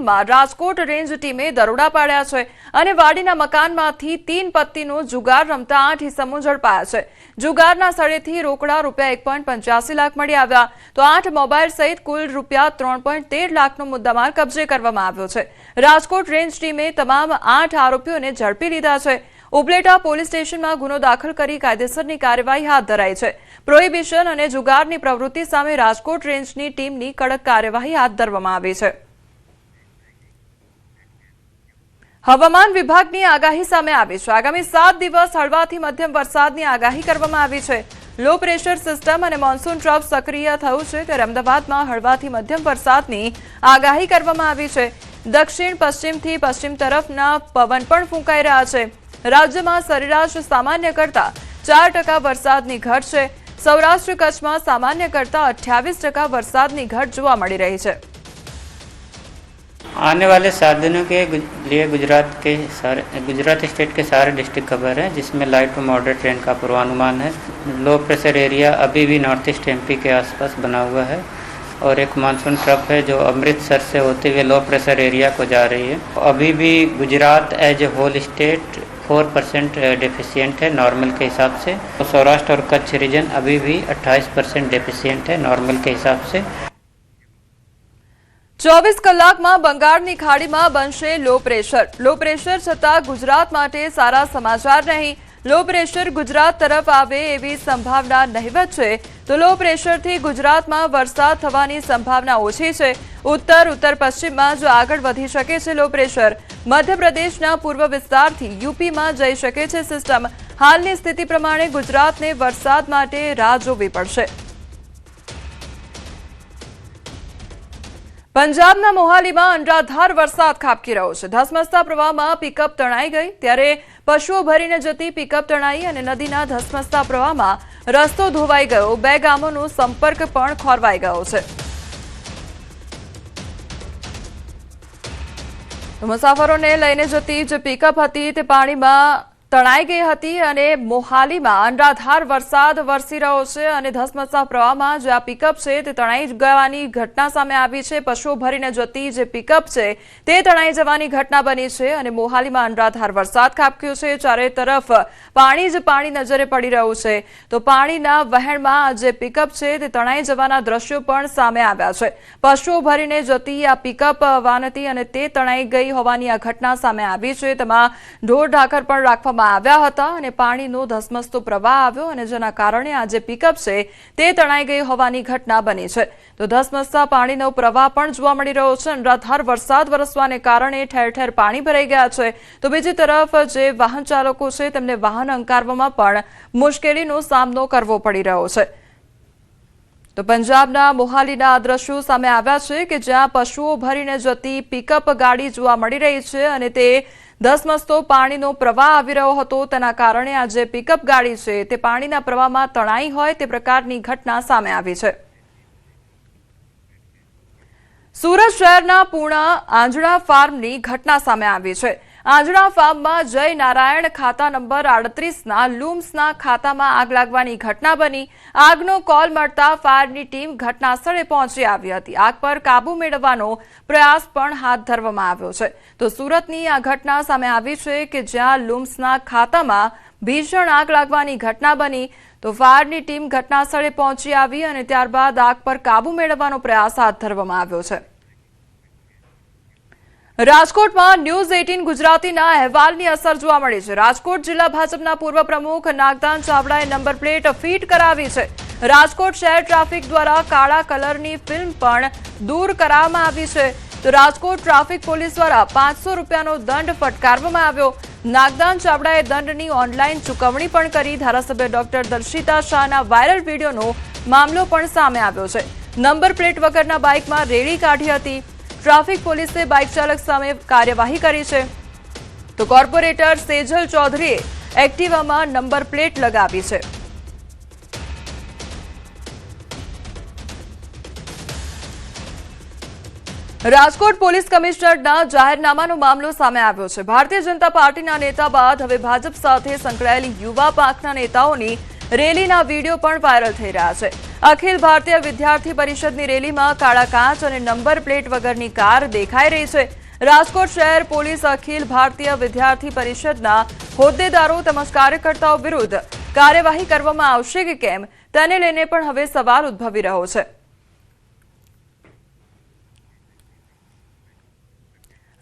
ગામમાં રાજકોટ રેન્જ ટીમે દરોડા પાડ્યા છે અને વાડીના મકાનમાંથી 3 પત્તીનો જુગાર રમતા 8 ઇસમો ઝડપાયા છે। જુગારના સ્થળેથી રોકડા ₹1.85 લાખ મળી આવ્યા તો 8 મોબાઈલ સહિત કુલ ₹3.13 લાખનો મુદ્દામાલ કબજે કરવામાં આવ્યો છે। રાજકોટ રેન્જ ટીમે તમામ 8 આરોપીઓને ઝડપી લીધા છે। ઉપલેટા પોલીસ સ્ટેશનમાં ગુનો દાખલ કરી કાયદેસરની કાર્યવાહી હાથ ધરાઈ છે। પ્રોહિબિશન અને જુગારની પ્રવૃત્તિ સામે રાજકોટ રેન્જની ટીમની કડક કાર્યવાહી હાથ ધરવામાં આવી છે। હવામાન વિભાગની આગાહી સામે આવી છે। આગામી 7 દિવસ હળવાથી મધ્યમ વરસાદની આગાહી કરવામાં આવી છે। લો પ્રેશર સિસ્ટમ અને મોન્સૂન ટ્રફ સક્રિય થયું છે ત્યારે અમદાવાદમાં હળવાથી મધ્યમ વરસાદની આગાહી કરવામાં આવી છે। દક્ષિણ પશ્ચિમથી પશ્ચિમ તરફના પવન પણ ફૂંકાઈ રહ્યા છે। રાજ્યમાં સરેરાશ સામાન્ય કરતા 4% વરસાદની ઘટ છે। સૌરાષ્ટ્ર કચ્છમાં સામાન્ય કરતા 28% વરસાદની ઘટ જોવા મળી રહી છે। आने वाले 7 दिनों के लिए गुजरात स्टेट के सारे डिस्ट्रिक्ट कवर है, जिसमें लाइट टू मॉडरेट रेन का पूर्वानुमान है। लो प्रेशर एरिया अभी भी नॉर्थ ईस्ट एमपी के आसपास बना हुआ है और एक मानसून ट्रफ है जो अमृतसर से होते हुए लो प्रेशर एरिया को जा रही है। अभी भी Gujarat as a whole state 4% deficient है नॉर्मल के हिसाब से। तो सौराष्ट्र और कच्छ रीजन अभी भी 28% डेफिशिएंट है नॉर्मल के हिसाब से। 24 કલાકમાં બંગાળની ખાડીમાં બનશે લો પ્રેશર છતાં ગુજરાત માટે સારા સમાચાર નહીં। લો પ્રેશર ગુજરાત તરફ આવે એવી સંભાવના નહિવત છે તો લો પ્રેશરથી ગુજરાતમાં વરસાદ થવાની સંભાવના ઓછી છે। ઉત્તર પશ્ચિમમાં જો આગળ વધી શકે છે લો પ્રેશર, મધ્યપ્રદેશના પૂર્વ વિસ્તારથી યુપીમાં જઈ શકે છે સિસ્ટમ। હાલની સ્થિતિ પ્રમાણે ગુજરાતને વરસાદ માટે રાહ જોવી પડશે। પંજાબના મોહાલીમાં અનરાધાર વરસાદ ખાબકી રહ્યો છે। ધસમસતા પ્રવાહમાં પિકઅપ તણાઈ ગઈ ત્યારે પશુઓ ભરીને જતી પિકઅપ તણાઈ અને નદીના ધસમસતા પ્રવાહમાં રસ્તો ધોવાઈ ગયો। 2 ગામોનો સંપર્ક પણ ખોરવાઈ ગયો છે। મુસાફરોને લઈને જતી જે પિકઅપ હતી તે પાણીમાં તણાઈ ગઈ હતી અને મોહાલીમાં અનરાધાર વરસાદ વરસી રહ્યો છે અને ધસમસતા પ્રવાહમાં જે આ પિકઅપ છે તે તણાઈ જવાની ઘટના સામે આવી છે। પશુઓ ભરીને જતી જે પિકઅપ છે તે તણાઈ જવાની ઘટના બની છે અને મોહાલીમાં અનરાધાર વરસાદ ખાબક્યો છે। ચારે તરફ પાણી જ પાણી નજરે પડી રહ્યું છે તો પાણીના વહેણમાં જે પિકઅપ છે તે તણાઈ જવાના દ્રશ્યો પણ સામે આવ્યા છે। પશુઓ ભરીને જતી આ પિકઅપ વાન હતી અને તે તણાઈ ગઈ હોવાની આ ઘટના સામે આવી છે। તેમાં ઢોર ઢાંખર પણ રાખવામાં આવ્યા હતા અને પાણીનો ધસમસતો પ્રવાહ આવ્યો અને જેના કારણે આ જે પિકઅપ છે તે તણાઈ ગઈ હોવાની ઘટના બની છે। તો ધસમસતા પાણીનો પ્રવાહ પણ જોવા મળી રહ્યો છે। અનરાધાર વરસાદ વરસવાને કારણે ઠેર ઠેર પાણી ભરાઈ ગયા છે તો બીજી તરફ જે વાહન ચાલકો છે તેમને વાહન હંકારવામાં પણ મુશ્કેલીનો સામનો કરવો પડી રહ્યો છે। તો પંજાબના મોહાલીના આ દ્રશ્યો સામે આવ્યા છે કે જ્યાં પશુઓ ભરીને જતી પિકઅપ ગાડી જોવા મળી રહી છે અને તે ધસમસતો પાણીનો પ્રવાહ આવી રહ્યો હતો તેના કારણે આ જે પિકઅપ ગાડી છે તે પાણીના પ્રવાહમાં તણાઈ હોય તે પ્રકારની ઘટના સામે આવી છે। સુરત શહેરના પૂર્ણા આંજણા ફાર્મની ઘટના સામે આવી છે। આંજણા ફાર્મમાં જય નારાયણ ખાતા નંબર 38ના લૂમ્સના ખાતામાં આગ લાગવાની ઘટના બની। આગનો કોલ મળતા ફાયરની ટીમ ઘટના સ્થળે પહોંચી આવી હતી। આગ પર કાબુ મેળવવાનો પ્રયાસ પણ હાથ ધરવામાં આવ્યો છે। તો સુરતની આ ઘટના સામે આવી છે કે જ્યાં લૂમ્સના ખાતામાં ભીષણ આગ લાગવાની ઘટના બની તો ફાયરની ટીમ ઘટના સ્થળે પહોંચી આવી અને ત્યારબાદ આગ પર કાબુ મેળવવાનો પ્રયાસ હાથ ધરવામાં આવ્યો છે। રાજકોટમાં ન્યૂઝ 18 ગુજરાતીના અહેવાલની અસર જોવા મળી છે। રાજકોટ જિલ્લા ભાજપના પૂર્વ પ્રમુખ નાગદાન ચાવડાએ નંબર પ્લેટ ફિટ કરાવી છે। રાજકોટ શહેર ટ્રાફિક દ્વારા કાળા કલરની ફિલ્મ પણ દૂર કરવામાં આવી છે। તો રાજકોટ ટ્રાફિક પોલીસ દ્વારા ₹500નો દંડ ફટકારવામાં આવ્યો। નાગદાન ચાવડાએ દંડની ઓનલાઈન ચૂકવણી પણ કરી। ધારાસભ્ય ડોક્ટર દર્શિતા શાહના વાયરલ વિડીયોનો મામલો પણ સામે આવ્યો છે। નંબર પ્લેટ વગરના બાઇકમાં રેડી કાઢી હતી। ટ્રાફિક પોલીસે બાઇક ચાલક સામે કાર્યવાહી કરી છે તો કોર્પોરેટર સેજલ ચૌધરીએ એક્ટિવામાં નંબર પ્લેટ લગાવી છે। રાજકોટ પોલીસ કમિશનરના જાહેરનામાનો મામલો સામે આવ્યો છે। ભારતીય જનતા પાર્ટીના નેતા બાદ હવે ભાજપ સાથે સંકળાયેલી યુવા પાંખના નેતાઓની રેલીના વિડીયો પણ વાયરલ થઈ રહ્યા છે। અખિલ ભારતીય વિદ્યાર્થી પરિષદની રેલીમાં કાળા કાચ અને નંબર પ્લેટ વગરની કાર દેખાઈ રહી છે। રાજકોટ શહેર પોલીસ અખિલ ભારતીય વિદ્યાર્થી પરિષદના હોદ્દેદારો તેમજ કાર્યકર્તાઓ વિરુદ્ધ કાર્યવાહી કરવામાં આવશે કે કેમ તેને લઈને પણ હવે સવાલ ઉદ્ભવી રહ્યો છે।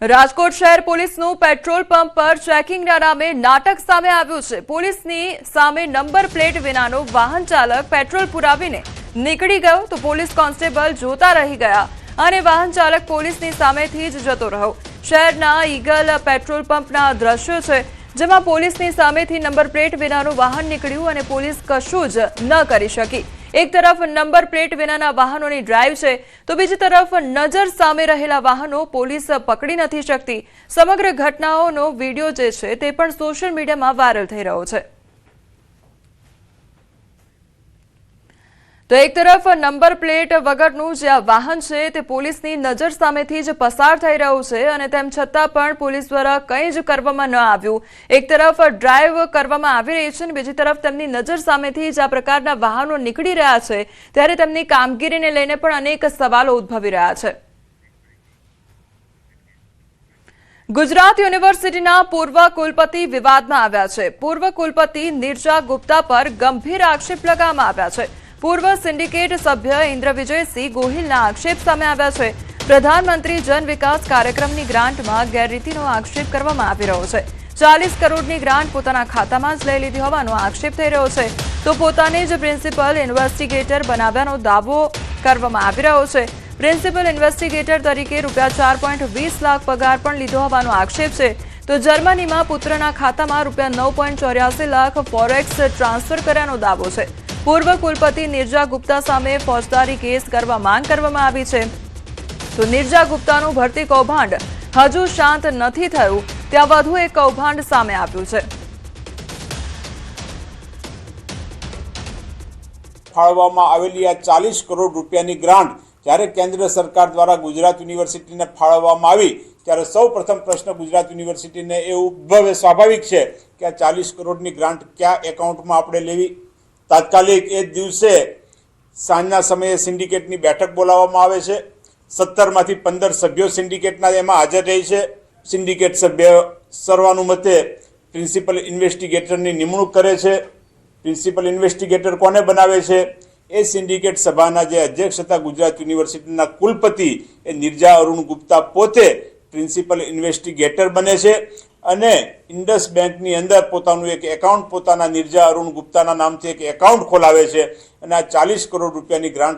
રાજકોટ શહેર પોલીસનું પેટ્રોલ પંપ પર ચેકિંગના નામે નાટક સામે આવ્યું છે। પોલીસની સામે નંબર પ્લેટ વિનાનો વાહન ચાલક પેટ્રોલ પુરાવીને નીકળી ગયો તો પોલીસ કોન્સ્ટેબલ જોતા રહી ગયા અને વાહન ચાલક પોલીસની સામેથી જ જતો રહ્યો। શહેરના ઈગલ પેટ્રોલ પંપના દ્રશ્યો છે જેમાં પોલીસની સામેથી નંબર પ્લેટ વિનાનું વાહન નીકળ્યું અને પોલીસ કશું જ ન કરી શકી। એક તરફ નંબર પ્લેટ વિનાના વાહનોની ડ્રાઈવ છે તો બીજી તરફ નજર સામે રહેલા વાહનો પોલીસ પકડી નથી શકતી। સમગ્ર ઘટનાઓનો વિડીયો જે છે તે પણ સોશિયલ મીડિયામાં વાયરલ થઈ રહ્યો છે। તો એક તરફ નંબર પ્લેટ વગરનું જે આ વાહન છે તે પોલીસની નજર સામેથી જ પસાર થઈ રહ્યું છે અને તેમ છતાં પણ પોલીસ દ્વારા કંઈ જ કરવામાં ન આવ્યું। એક તરફ ડ્રાઈવ કરવામાં આવી રહી છે અને બીજી તરફ તેમની નજર સામેથી જ આ પ્રકારના વાહનો નીકળી રહ્યા છે ત્યારે તેમની કામગીરીને લઈને પણ અનેક સવાલો ઉદ્ભવી રહ્યા છે। ગુજરાત યુનિવર્સિટીના પૂર્વ કુલપતિ વિવાદમાં આવ્યા છે। પૂર્વ કુલપતિ નિર્જા ગુપ્તા પર ગંભીર આક્ષેપ લગાવવામાં આવ્યા છે। પૂર્વ સિન્ડિકેટ સભ્ય ઇન્દ્ર વિજયસિંહ ગોહિલના આક્ષેપ સામે આવ્યા છે। પ્રધાનમંત્રી જન વિકાસ કાર્યક્રમની ગ્રાન્ટમાં ગેરરીતિનો આક્ષેપ કરવામાં આવી રહ્યો છે। 40 કરોડની ગ્રાન્ટ પોતાના ખાતામાં જ લઈ લીધી હોવાનો આક્ષેપ થઈ રહ્યો છે તો પોતાને જ પ્રિન્સિપલ ઇન્વેસ્ટિગેટર બનાવ્યાનો દાવો કરવામાં આવી રહ્યો છે। પ્રિન્સિપલ ઇન્વેસ્ટિગેટર તરીકે રૂપિયા 4.20 લાખ પગાર પણ લીધો હોવાનો આક્ષેપ છે તો જર્મનીમાં પુત્રના ખાતામાં રૂપિયા 9.84 લાખ ફોરેક્સ ટ્રાન્સફર કર્યાનો દાવો છે। પૂર્વ કુલપતિ નિર્જા ગુપ્તા સામે ફોજદારી કેસ કરવા માંગ કરવામાં આવી છે તો નિર્જા ગુપ્તાનું ભરતી કૌભાંડ હજુ શાંત નથી થયું ત્યાં વધુ એક કૌભાંડ સામે આવ્યું છે। ફાળવવામાં આવેલી આ 40 કરોડ રૂપિયાની ગ્રાન્ટ જ્યારે કેન્દ્ર સરકાર દ્વારા ગુજરાત યુનિવર્સિટીને ફાળવવામાં આવી ત્યારે સૌપ્રથમ પ્રશ્ન ગુજરાત યુનિવર્સિટીને એ ઉદ્ભવે સ્વાભાવિક છે કે આ 40 કરોડની ગ્રાન્ટ કયા એકાઉન્ટમાં આપણે લેવી। તાત્કાલિક એ દિવસે સાંજના સમયે સિન્ડિકેટની બેઠક બોલાવવામાં આવે છે। 17માંથી 15 સભ્યો સિન્ડિકેટના એમાં હાજર રહે છે। સિન્ડિકેટ સભ્ય સર્વાનુમતે પ્રિન્સિપલ ઇન્વેસ્ટિગેટરની નિમણૂક કરે છે। પ્રિન્સિપલ ઇન્વેસ્ટિગેટર કોને બનાવે છે? એ સિન્ડિકેટ સભાના જે અધ્યક્ષ હતા ગુજરાત યુનિવર્સિટીના કુલપતિ એ નિર્જા અરુણ ગુપ્તા પોતે પ્રિન્સિપલ ઇન્વેસ્ટિગેટર બને છે અને ઇન્ડસ બેંકની અંદર પોતાનું એક એકાઉન્ટ પોતાના નિર્જા અરુણ ગુપ્તાના નામથી એક એકાઉન્ટ ખોલાવે છે અને આ 40 કરોડ રૂપિયાની ગ્રાન્ટ